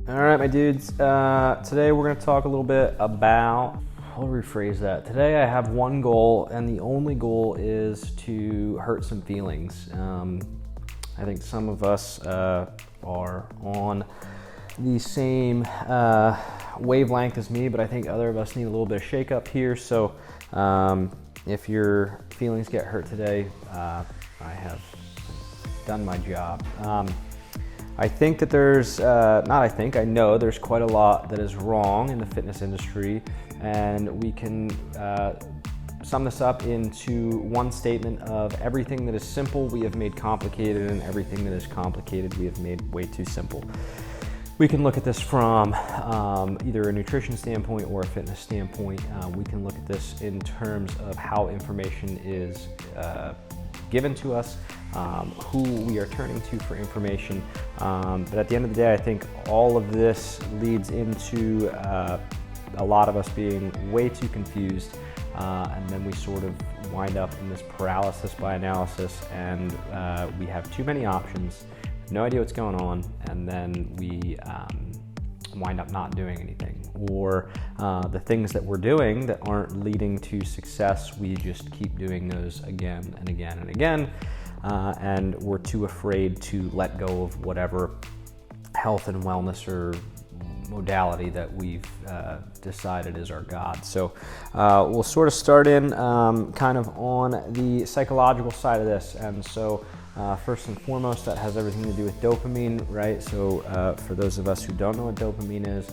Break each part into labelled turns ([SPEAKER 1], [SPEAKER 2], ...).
[SPEAKER 1] All right, my dudes. Today we're going to talk a little bit about, I'll rephrase that. Today I have one goal, and the only goal is to hurt some feelings. I think some of us are on the same wavelength as me, but I think other of us need a little bit of shake up here. So if your feelings get hurt today, I have done my job. I think that I know there's quite a lot that is wrong in the fitness industry, and we can sum this up into one statement of everything that is simple we have made complicated, and everything that is complicated we have made way too simple. We can look at this from either a nutrition standpoint or a fitness standpoint. We can look at this in terms of how information is given to us, who we are turning to for information. But at the end of the day, I think all of this leads into a lot of us being way too confused, and then we sort of wind up in this paralysis by analysis, and we have too many options, no idea what's going on, and then we wind up not doing anything. Or the things that we're doing that aren't leading to success, we just keep doing those again and again and again, and we're too afraid to let go of whatever health and wellness or modality that we've decided is our God. So we'll sort of start in kind of on the psychological side of this. And so first and foremost, that has everything to do with dopamine, right? So for those of us who don't know what dopamine is,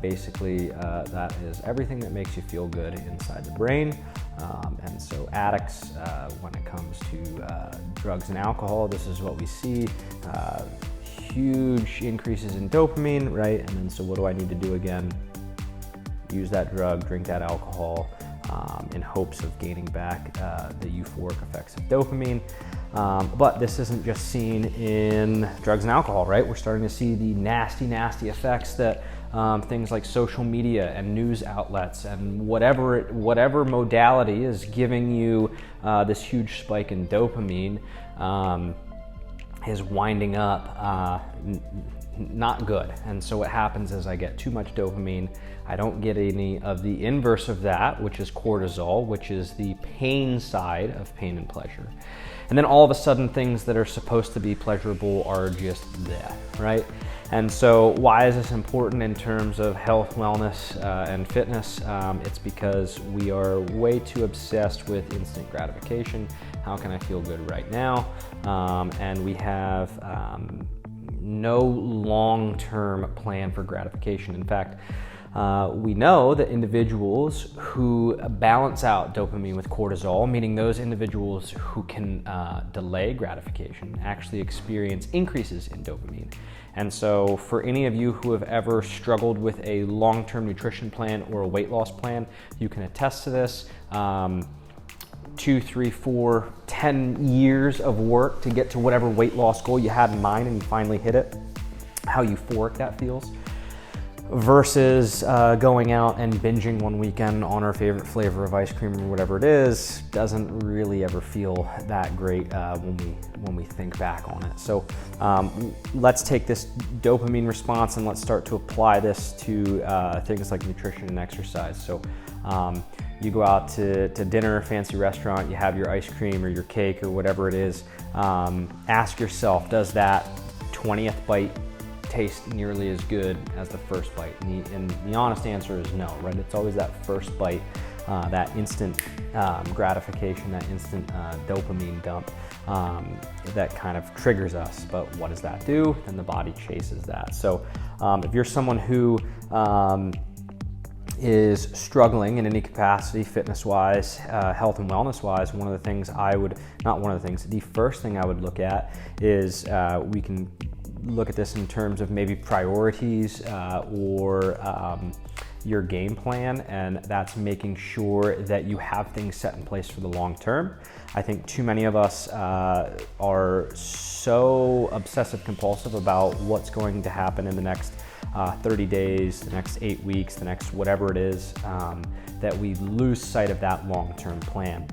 [SPEAKER 1] basically that is everything that makes you feel good inside the brain. And so addicts, when it comes to drugs and alcohol, this is what we see. Huge increases in dopamine, right? And then so what do I need to do again? Use that drug, drink that alcohol, in hopes of gaining back the euphoric effects of dopamine. But this isn't just seen in drugs and alcohol, right? We're starting to see the nasty effects that things like social media and news outlets and whatever modality is giving you this huge spike in dopamine is winding up not good. And so what happens is I get too much dopamine. I don't get any of the inverse of that, which is cortisol, which is the pain side of pain and pleasure. And then all of a sudden things that are supposed to be pleasurable are just there, right? And so why is this important in terms of health, wellness, and fitness? It's because we are way too obsessed with instant gratification. How can I feel good right now? And we have no long-term plan for gratification. In fact, we know that individuals who balance out dopamine with cortisol, meaning those individuals who can delay gratification, actually experience increases in dopamine. And so for any of you who have ever struggled with a long-term nutrition plan or a weight loss plan, you can attest to this. 2, 3, 4, 10 years of work to get to whatever weight loss goal you had in mind and you finally hit it, how euphoric that feels, versus going out and binging one weekend on our favorite flavor of ice cream or whatever it is, doesn't really ever feel that great when we think back on it. So let's take this dopamine response and let's start to apply this to things like nutrition and exercise. So you go out to dinner, fancy restaurant, you have your ice cream or your cake or whatever it is. Ask yourself, does that 20th bite taste nearly as good as the first bite? And the honest answer is no, right? It's always that first bite, that instant gratification, that instant dopamine dump that kind of triggers us. But what does that do? Then the body chases that. So if you're someone who is struggling in any capacity, fitness-wise, health and wellness-wise, the first thing I would look at is we can look at this in terms of maybe priorities or your game plan, and that's making sure that you have things set in place for the long term. I think too many of us are so obsessive compulsive about what's going to happen in the next 30 days, the next 8 weeks, the next whatever it is, that we lose sight of that long-term plan.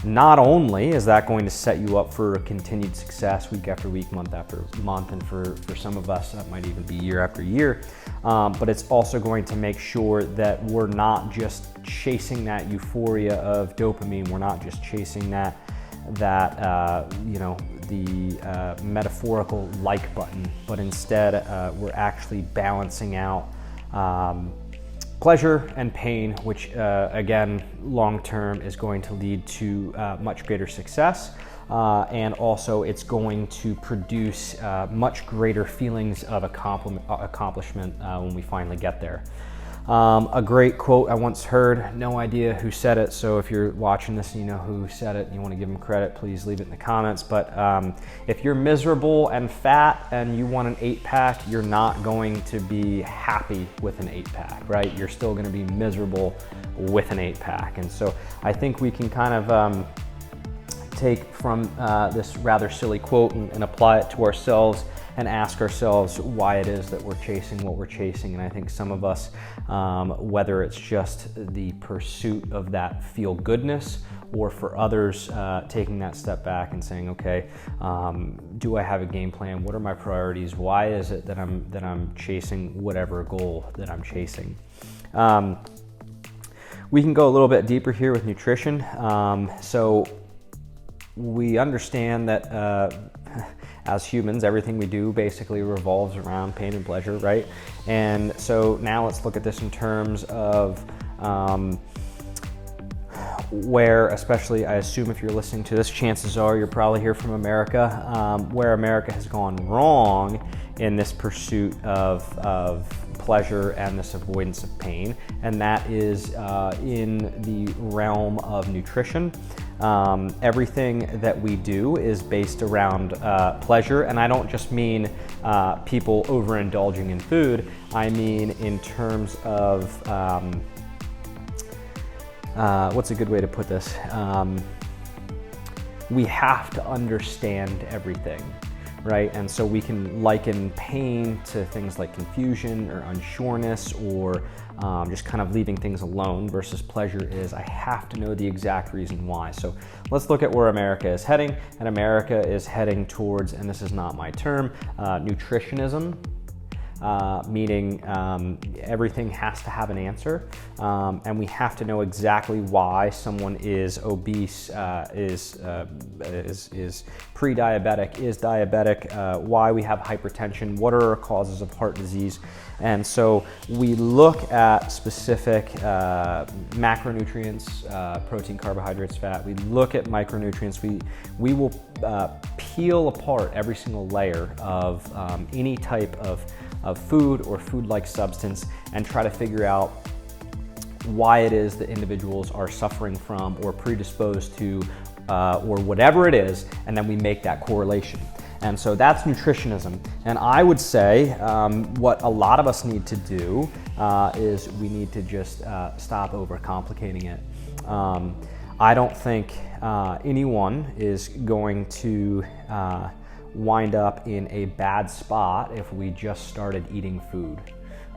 [SPEAKER 1] not only is that going to set you up for continued success week after week, month after month, and for some of us, that might even be year after year, but it's also going to make sure that we're not just chasing that euphoria of dopamine. We're not just chasing that the metaphorical like button, but instead we're actually balancing out pleasure and pain, which again, long term is going to lead to much greater success, and also it's going to produce much greater feelings of accomplishment when we finally get there. A great quote I once heard, no idea who said it, so if you're watching this and you know who said it and you want to give them credit, please leave it in the comments, but if you're miserable and fat and you want an 8-pack, you're not going to be happy with an 8-pack, right? You're still going to be miserable with an 8-pack. And so I think we can kind of take from this rather silly quote and apply it to ourselves and ask ourselves why it is that we're chasing what we're chasing. And I think some of us, whether it's just the pursuit of that feel-goodness, or for others, taking that step back and saying, okay, do I have a game plan? What are my priorities? Why is it that I'm chasing whatever goal that I'm chasing? We can go a little bit deeper here with nutrition. So we understand that as humans, everything we do basically revolves around pain and pleasure, right? And so now let's look at this in terms of where, especially I assume if you're listening to this, chances are you're probably here from America, where America has gone wrong in this pursuit of pleasure and this avoidance of pain, and that is in the realm of nutrition. Everything that we do is based around pleasure, and I don't just mean people overindulging in food. I mean in terms of what's a good way to put this? We have to understand everything, right? And so we can liken pain to things like confusion or unsureness, or just kind of leaving things alone, versus pleasure is I have to know the exact reason why. So let's look at where America is heading, and America is heading towards, and this is not my term, nutritionism. Meaning everything has to have an answer, and we have to know exactly why someone is obese, is pre-diabetic, is diabetic, why we have hypertension, what are our causes of heart disease. And so we look at specific macronutrients, protein, carbohydrates, fat. We look at micronutrients. We will peel apart every single layer of any type of food or food-like substance and try to figure out why it is that individuals are suffering from or predisposed to or whatever it is, and then we make that correlation. And so that's nutritionism. And I would say what a lot of us need to do is we need to just stop overcomplicating it. I don't think anyone is going to wind up in a bad spot if we just started eating food.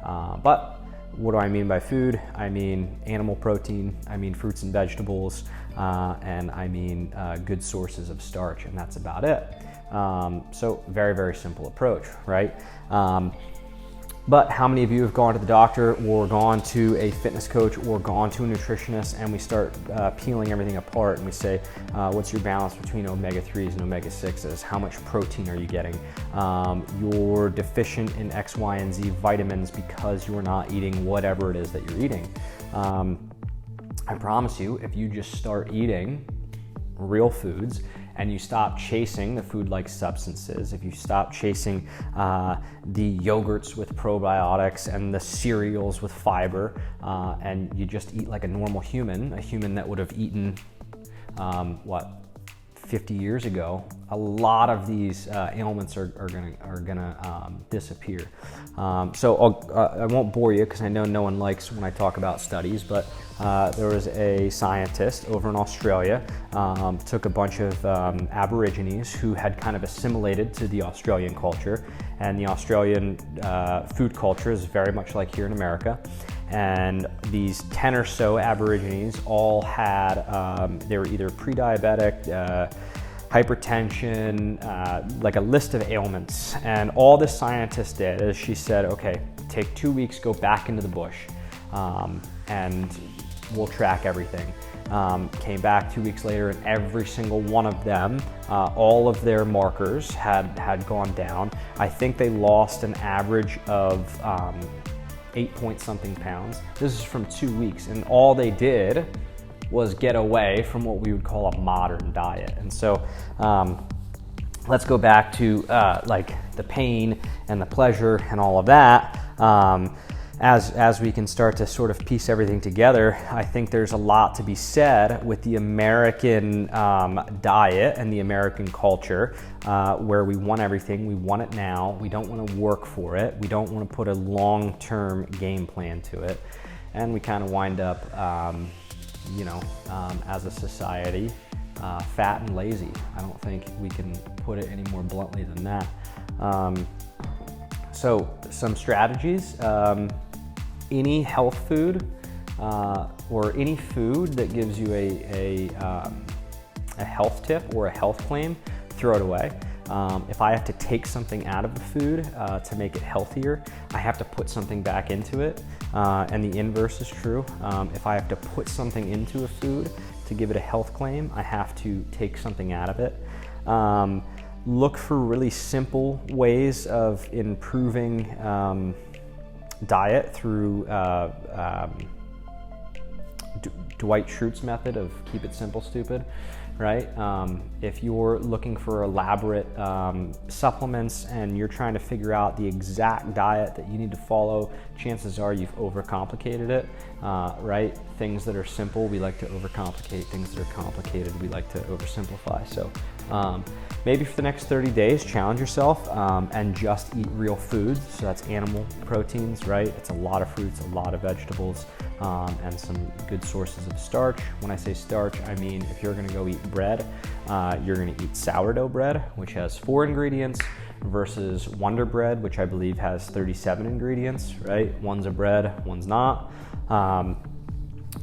[SPEAKER 1] But what do I mean by food? I mean animal protein, I mean fruits and vegetables, and I mean good sources of starch, and that's about it. So very, very simple approach, right? But how many of you have gone to the doctor or gone to a fitness coach or gone to a nutritionist, and we start peeling everything apart and we say, what's your balance between omega-3s and omega-6s? How much protein are you getting? You're deficient in X, Y, and Z vitamins because you're not eating whatever it is that you're eating. I promise you, if you just start eating real foods and you stop chasing the food-like substances, if you stop chasing the yogurts with probiotics and the cereals with fiber, and you just eat like a normal human, a human that would have eaten, 50 years ago, a lot of these ailments are gonna disappear. So I won't bore you because I know no one likes when I talk about studies, but there was a scientist over in Australia, took a bunch of Aborigines who had kind of assimilated to the Australian culture, and the Australian food culture is very much like here in America. And these 10 or so Aborigines all had, they were either pre-diabetic, hypertension, like a list of ailments. And all the scientist did is she said, okay, take 2 weeks, go back into the bush, and we'll track everything. Came back 2 weeks later, and every single one of them, all of their markers had gone down. I think they lost an average of 8-point-something pounds. This is from 2 weeks, and all they did was get away from what we would call a modern diet. And so let's go back to like the pain and the pleasure and all of that. As we can start to sort of piece everything together, I think there's a lot to be said with the American diet and the American culture, where we want everything, we want it now, we don't want to work for it, we don't want to put a long-term game plan to it, and we kind of wind up, as a society, fat and lazy. I don't think we can put it any more bluntly than that. So some strategies. Any health food or any food that gives you a health tip or a health claim, throw it away. If I have to take something out of the food to make it healthier, I have to put something back into it. And the inverse is true. If I have to put something into a food to give it a health claim, I have to take something out of it. Look for really simple ways of improving diet through Dwight Schrute's method of keep it simple, stupid, right? If you're looking for elaborate supplements and you're trying to figure out the exact diet that you need to follow, chances are you've overcomplicated it, right? Things that are simple, we like to overcomplicate. Things that are complicated, we like to oversimplify. So maybe for the next 30 days, challenge yourself and just eat real foods. So that's animal proteins, right? It's a lot of fruits, a lot of vegetables, and some good sources of starch. When I say starch, I mean if you're gonna go eat bread, you're gonna eat sourdough bread, which has 4 ingredients, versus Wonder Bread, which I believe has 37 ingredients, right? One's a bread, one's not.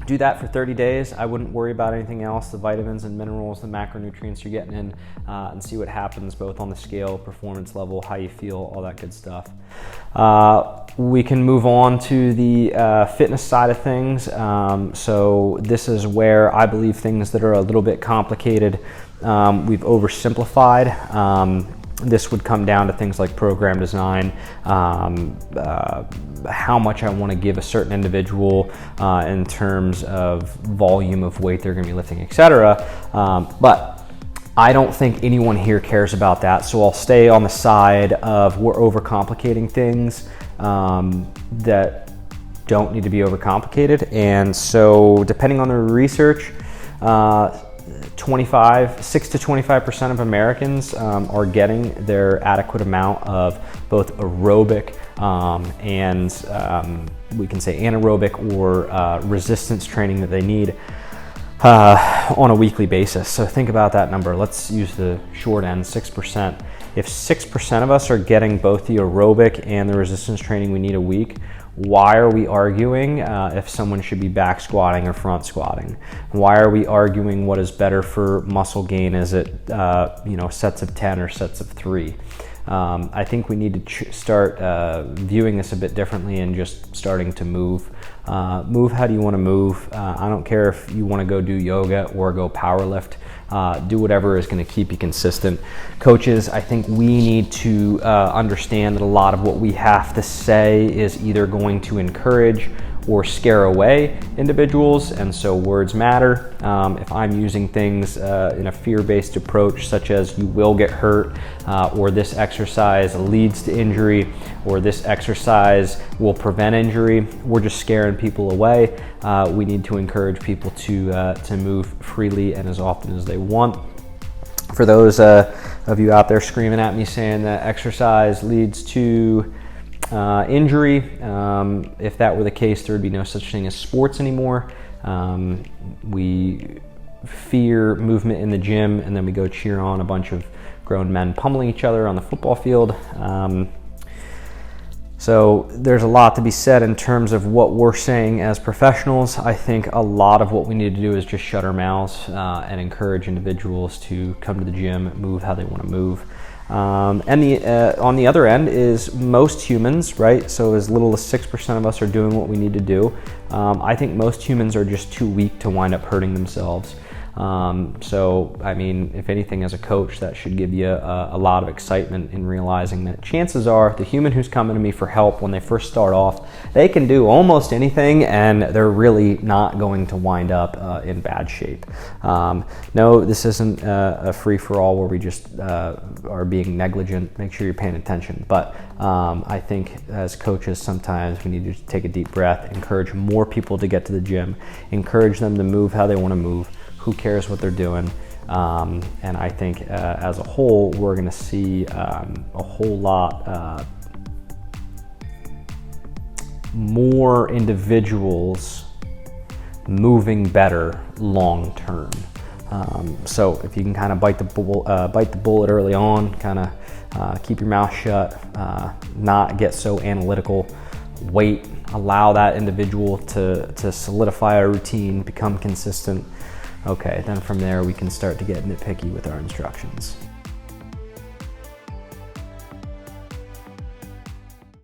[SPEAKER 1] Do that for 30 days. I wouldn't worry about anything else, the vitamins and minerals, the macronutrients you're getting in, and see what happens both on the scale, performance level, how you feel, all that good stuff. We can move on to the fitness side of things. So this is where I believe things that are a little bit complicated, we've oversimplified. This would come down to things like program design, how much I want to give a certain individual in terms of volume of weight they're going to be lifting, etc. But I don't think anyone here cares about that, so I'll stay on the side of we're overcomplicating things that don't need to be overcomplicated. And so depending on the research, 6 to 25% of Americans are getting their adequate amount of both aerobic and we can say anaerobic or resistance training that they need on a weekly basis. So think about that number. Let's use the short end, 6%. If 6% of us are getting both the aerobic and the resistance training we need a week, why are we arguing if someone should be back squatting or front squatting? Why are we arguing what is better for muscle gain? Is it sets of 10 or sets of 3? I think we need to start viewing this a bit differently and just starting to move. Move how do you want to move? I don't care if you want to go do yoga or go power lift. Do whatever is going to keep you consistent. Coaches, I think we need to understand that a lot of what we have to say is either going to encourage or scare away individuals, and so words matter. If I'm using things in a fear-based approach, such as you will get hurt, or this exercise leads to injury, or this exercise will prevent injury, we're just scaring people away. We need to encourage people to move freely and as often as they want. For those of you out there screaming at me saying that exercise leads to injury, if that were the case, there would be no such thing as sports anymore. We fear movement in the gym, and then we go cheer on a bunch of grown men pummeling each other on the football field. So there's a lot to be said in terms of what we're saying as professionals. I think a lot of what we need to do is just shut our mouths and encourage individuals to come to the gym, move how they want to move. And on the other end is most humans, right? So as little as 6% of us are doing what we need to do. I think most humans are just too weak to wind up hurting themselves. So, I mean, if anything, as a coach, that should give you a lot of excitement in realizing that chances are the human who's coming to me for help when they first start off, they can do almost anything and they're really not going to wind up in bad shape. No, this isn't a free-for-all where we just are being negligent. Make sure you're paying attention. But I think as coaches, sometimes we need to take a deep breath, encourage more people to get to the gym, encourage them to move how they want to move. Who cares what they're doing? And I think as a whole, we're going to see a whole lot more individuals moving better long term. So if you can kind of bite the bullet early on, kind of keep your mouth shut, not get so analytical, wait, allow that individual to solidify a routine, become consistent. Okay, then from there we can start to get nitpicky with our instructions.